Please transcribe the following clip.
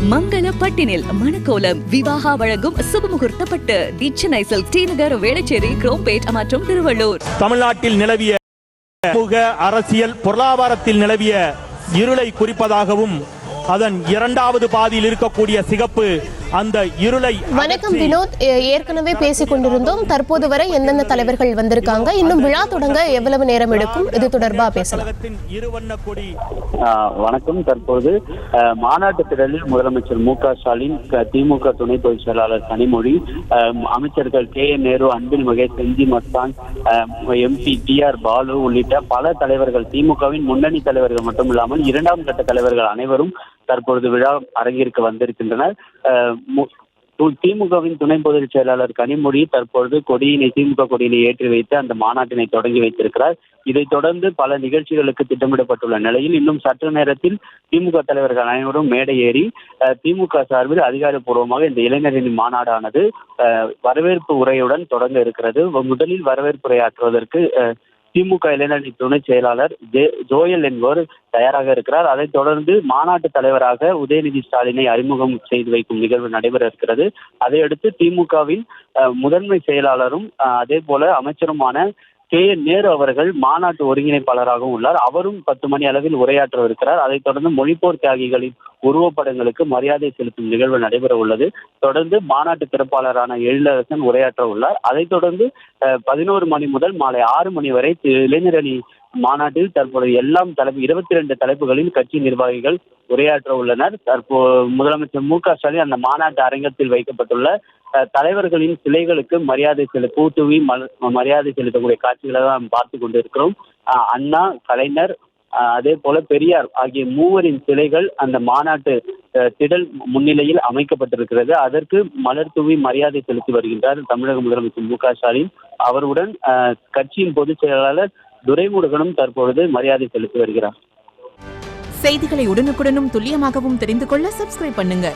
மங்கள பட்டினில் மணக்கோலம் விவாகா வழங்கும் சுபமுகூர்த்த பட்டு தி Chennai silk D நகர் வேளச்சேரி குரோம்பேட் மற்றும் திருவள்ளூர். தமிழ்நாட்டில் நிலவிய சமூக அரசியல் பொருளாதாரத்தில் நிலவிய இருளை குறிப்பதாகவும் அதன் இரண்டாவது பாதியில் இருக்கக்கூடிய சிகப்பு அந்த இருளை. வணக்கம் வினோத், ஏற்கனவே பேசிக் கொண்டிருந்தோம். தற்போது வரை எந்தெந்த தலைவர்கள் வந்திருக்காங்க, இன்னும் விழா தொடங்க எவ்வளவு நேரம் எடுக்கும், இது தொடர்பா பேசலாம். வணக்கம். தற்போது மாநாட்டு திடலில் முதலமைச்சர் மு.க.ஸ்டாலின், திமுக துணை பொதுச் செயலாளர் கனிமொழி, அமைச்சர்கள் கே.என். நேரு, அன்பில் மகேஷ், செஞ்சி மஸ்தான், எம்பி டி.ஆர். பாலு உள்ளிட்ட பல தலைவர்கள், திமுகவின் முன்னணி தலைவர்கள் மட்டுமில்லாமல் இரண்டாம் கட்ட தலைவர்கள் அனைவரும் தற்பொழுது விழா அரங்கிற்கு வந்திருக்கின்றனர். திமுகவின் துணை பொதுச் செயலாளர் கனிமொழி தற்பொழுது திமுக கொடியினை ஏற்றி வைத்து அந்த மாநாட்டினை தொடங்கி வைத்திருக்கிறார். இதைத் தொடர்ந்து பல நிகழ்ச்சிகளுக்கு திட்டமிடப்பட்டுள்ள நிலையில் இன்னும் சற்று நேரத்தில் திமுக தலைவர்கள் அனைவரும் மேடை ஏறி திமுக சார்பில் அதிகாரப்பூர்வமாக இந்த இளைஞரின் மாநாடானது வரவேற்பு உரையுடன் தொடங்க இருக்கிறது. முதலில் வரவேற்பு உரையாற்றுவதற்கு திமுக இளைஞரணி துணை செயலாளர் ஜோயல் என்பவர் தயாராக இருக்கிறார். அதைத் தொடர்ந்து மாநாட்டு தலைவராக உதயநிதி ஸ்டாலினை அறிமுகம் செய்து வைக்கும் நிகழ்வு நடைபெற இருக்கிறது. அதையடுத்து திமுகவின் முதன்மை செயலாளரும் அதே போல அமைச்சருமான கே.என். நேரு அவர்கள் மாநாட்டு ஒருங்கிணைப்பாளராகவும் உள்ளார். அவரும் 10 மணி அளவில் உரையாற்றவிருக்கிறார். அதைத் தொடர்ந்து மொழிப்போர் தியாகிகளின் உருவப்படங்களுக்கு மரியாதை செலுத்தும் நிகழ்வு நடைபெற உள்ளது. தொடர்ந்து மாநாட்டு திறப்பாளரான எழிலரசன் உரையாற்ற உள்ளார். அதைத் தொடர்ந்து 11 மணி முதல் மாலை 6 மணி வரை இளைஞரணி மாநாட்டில் தற்போது 22 தலைப்புகளில் கட்சி நிர்வாகிகள் உரையாற்ற உள்ளனர். முதலமைச்சர் மு.க.ஸ்டாலின் அந்த மாநாட்டு அரங்கத்தில் வைக்கப்பட்டுள்ள தலைவர்களின் சிலைகளுக்கு பூத்துவி மரியாதை செலுத்தக்கூடிய காட்சிகளை தான் பார்த்து கொண்டிருக்கிறோம். அண்ணா, கலைஞர், அதே போல பெரியார் ஆகிய மூவரின் சிலைகள் அந்த மாநாட்டு திடல் முன்னிலையில் அமைக்கப்பட்டிருக்கிறது. அதற்கு மலர் தூவி மரியாதை செலுத்தி வருகின்றார் தமிழக முதலமைச்சர் மு.க.ஸ்டாலின். அவருடன் கட்சியின் பொதுச் செயலாளர் துரைமுருகனும் தற்பொழுது மரியாதை செலுத்தி வருகிறார். செய்திகளை உடனுக்குடனும் துல்லியமாகவும் தெரிந்து கொள்ள சப்ஸ்கிரைப் பண்ணுங்க.